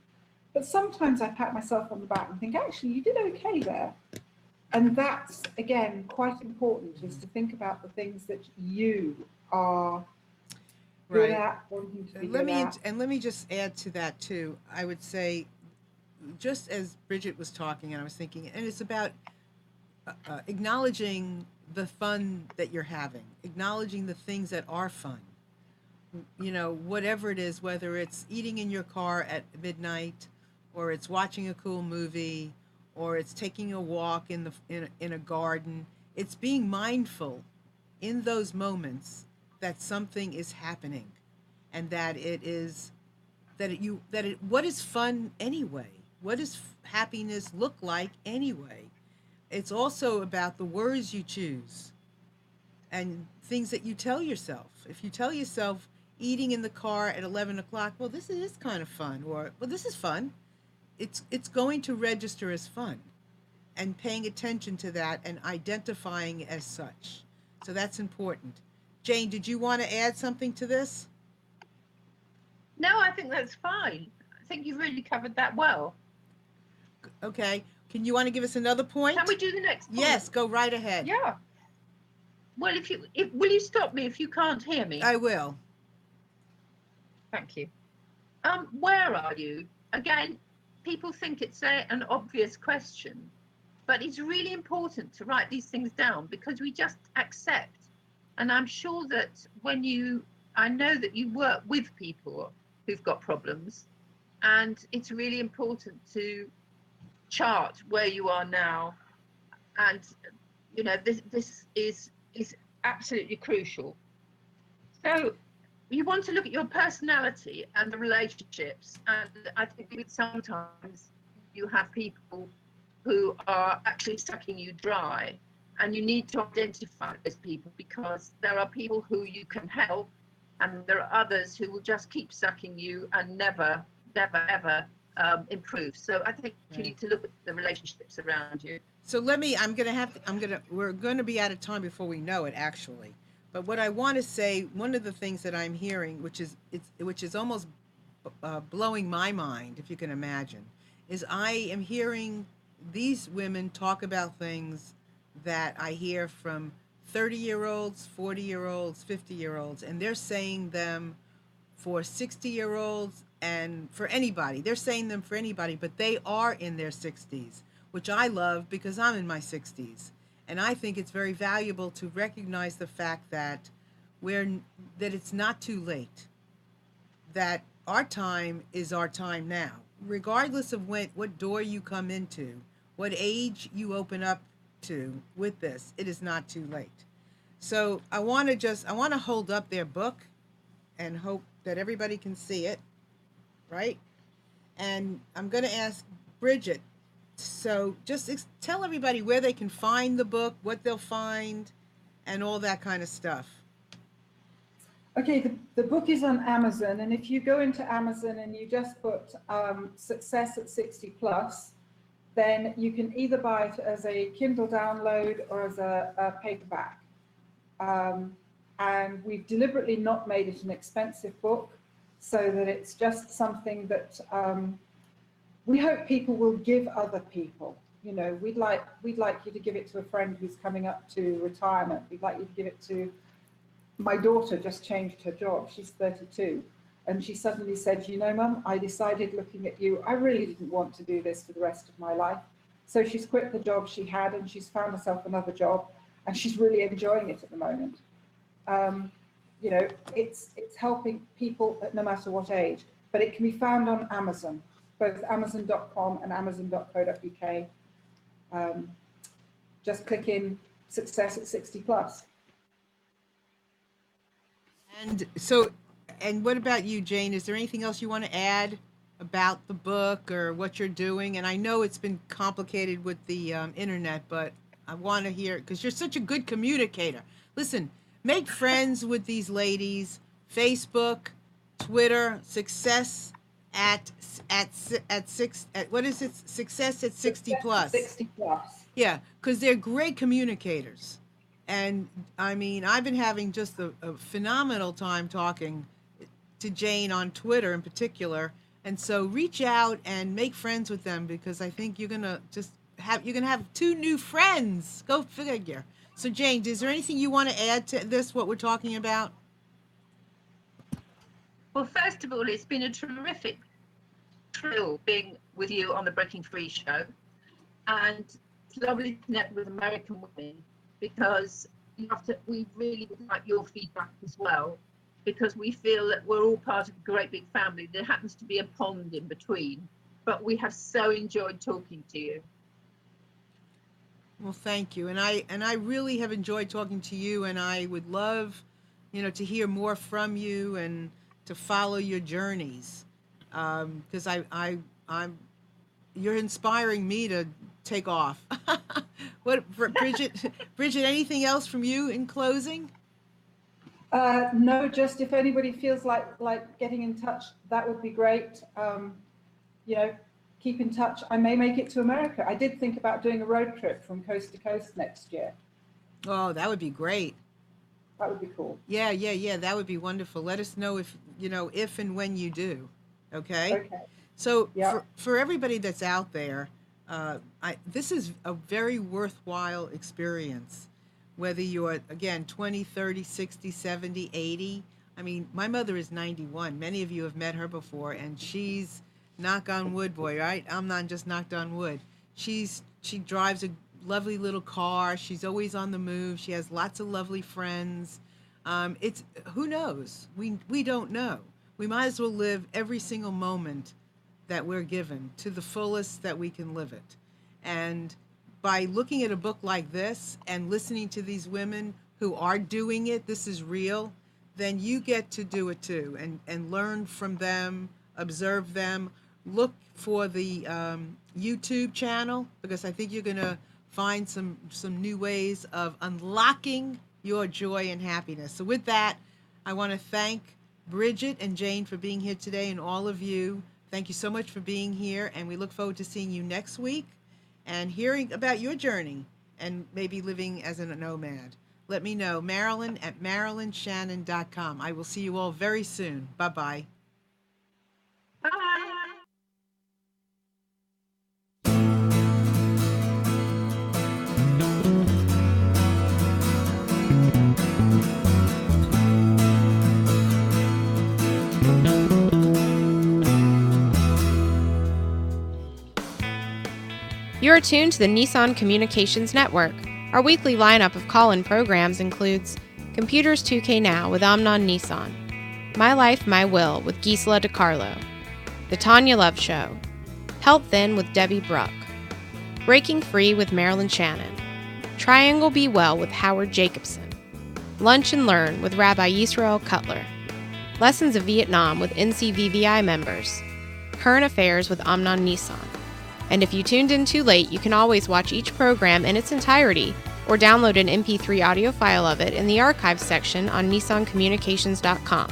Speaker 3: But sometimes I pat myself on the back and think, actually, you did okay there. And that's, again, quite important, is to think about the things that you are good
Speaker 1: Right.
Speaker 3: at, wanting to be
Speaker 1: And let
Speaker 3: good
Speaker 1: me
Speaker 3: at.
Speaker 1: and let me just add to that too. I would say, just as Bridget was talking, and I was thinking, and it's about acknowledging the fun that you're having, acknowledging the things that are fun. You know, whatever it is, whether it's eating in your car at midnight, or it's watching a cool movie, or it's taking a walk in a garden. It's being mindful in those moments that something is happening, and that it is that it what is fun anyway? What does happiness look like anyway? It's also about the words you choose and things that you tell yourself. If you tell yourself eating in the car at 11 o'clock, well, this is kind of fun, or well, this is fun, it's going to register as fun, and paying attention to that and identifying as such. So that's important. Jane, did you want to add something to this?
Speaker 4: No, I think that's fine. I think you've really covered that well.
Speaker 1: Okay. Can you want to give us another point?
Speaker 4: Can we do the next point?
Speaker 1: Yes, go right ahead.
Speaker 4: Yeah. Well, will you stop me if you can't hear me?
Speaker 1: I will.
Speaker 4: Thank you. Where are you? Again, people think it's an obvious question, but it's really important to write these things down, because we just accept. And I'm sure that I know that you work with people who've got problems, and it's really important to chart where you are now. And, you know, this is absolutely crucial. So you want to look at your personality and the relationships, and I think sometimes you have people who are actually sucking you dry, and you need to identify those people, because there are people who you can help, and there are others who will just keep sucking you and never ever improve. So I think you need to look at the relationships around you.
Speaker 1: So we're going to be out of time before we know it, actually. But what I want to say, one of the things that I'm hearing, which is almost blowing my mind, if you can imagine, is I am hearing these women talk about things that I hear from 30-year-olds, 40-year-olds, 50-year-olds, and they're saying them for 60-year-olds and for anybody. They're saying them for anybody, but they are in their 60s, which I love because I'm in my 60s. And I think it's very valuable to recognize the fact that that it's not too late, that our time is our time now, regardless of what door you come into, what age you open up to with this. It is not too late. So I want to hold up their book and hope that everybody can see it, right? And I'm going to ask Bridget, so just tell everybody where they can find the book, what they'll find, and all that kind of stuff.
Speaker 3: Okay, the book is on Amazon, and if you go into Amazon and you just put Success at 60 Plus, then you can either buy it as a Kindle download or as a paperback. And we've deliberately not made it an expensive book, so that it's just something that we hope people will give other people. You know, we'd like you to give it to a friend who's coming up to retirement. We'd like you to give it to, my daughter just changed her job. She's 32. And she suddenly said, you know, Mum, I decided looking at you, I really didn't want to do this for the rest of my life. So she's quit the job she had and she's found herself another job, and she's really enjoying it at the moment. You know, it's helping people at no matter what age, but it can be found on Amazon, both Amazon.com and Amazon.co.uk. Just click in Success at 60 Plus.
Speaker 1: And so, and what about you, Jane? Is there anything else you want to add about the book or what you're doing? And I know it's been complicated with the internet, but I want to hear, because you're such a good communicator. Listen, make friends with these ladies. Facebook, Twitter, Success at what is it? Success at 60 Plus.
Speaker 3: 60 Plus.
Speaker 1: Yeah, because they're great communicators. And I mean, I've been having just a phenomenal time talking to Jane on Twitter in particular. And so reach out and make friends with them, because I think you're gonna have 2 new friends. Go figure. So Jane, is there anything you want to add to this, what we're talking about?
Speaker 4: Well, first of all, it's been a terrific thrill being with you on the Breaking Free show, and it's lovely to connect with American women, because we really would like your feedback as well, because we feel that we're all part of a great big family. There happens to be a pond in between, but we have so enjoyed talking to you.
Speaker 1: Well, thank you. And I really have enjoyed talking to you, and I would love, to hear more from you and to follow your journeys. Because you're inspiring me to take off. Bridget, anything else from you in closing?
Speaker 3: No, just if anybody feels like getting in touch, that would be great. Keep in touch. I may make it to America. I did think about doing a road trip from coast to coast next year.
Speaker 1: Oh, that would be great.
Speaker 3: That would be cool.
Speaker 1: Yeah. That would be wonderful. Let us know if and when you do. Okay.
Speaker 3: Okay.
Speaker 1: So
Speaker 3: Yeah.
Speaker 1: for everybody that's out there, this is a very worthwhile experience. Whether you're, again, 20, 30, 60, 70, 80. I mean, my mother is 91. Many of you have met her before, and she's, knock on wood, boy, right? I'm not just knocked on wood. She drives a lovely little car. She's always on the move. She has lots of lovely friends. Who knows? We don't know. We might as well live every single moment that we're given to the fullest that we can live it. And by looking at a book like this and listening to these women who are doing it, this is real, then you get to do it too, and learn from them, observe them. Look for the YouTube channel, because I think you're going to find some new ways of unlocking your joy and happiness. So with that, I want to thank Bridget and Jane for being here today, and all of you. Thank you so much for being here, and we look forward to seeing you next week and hearing about your journey and maybe living as a nomad. Let me know, Marilyn at MarilynShannon.com. I will see you all very soon. Bye-bye.
Speaker 4: Bye.
Speaker 2: You are tuned to the Nissan Communications Network. Our weekly lineup of call-in programs includes Computers 2K Now with Amnon Nissan, My Life, My Will with Gisela DiCarlo, The Tanya Love Show, Health In with Debbie Bruck, Breaking Free with Marilyn Shannon, Triangle Be Well with Howard Jacobson, Lunch and Learn with Rabbi Yisrael Cutler, Lessons of Vietnam with NCVVI members, Current Affairs with Amnon Nissan. And if you tuned in too late, you can always watch each program in its entirety or download an MP3 audio file of it in the archives section on nissancommunications.com.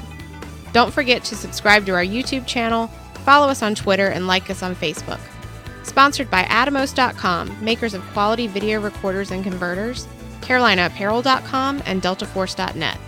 Speaker 2: Don't forget to subscribe to our YouTube channel, follow us on Twitter, and like us on Facebook. Sponsored by Atomos.com, makers of quality video recorders and converters, CarolinaApparel.com, and DeltaForce.net.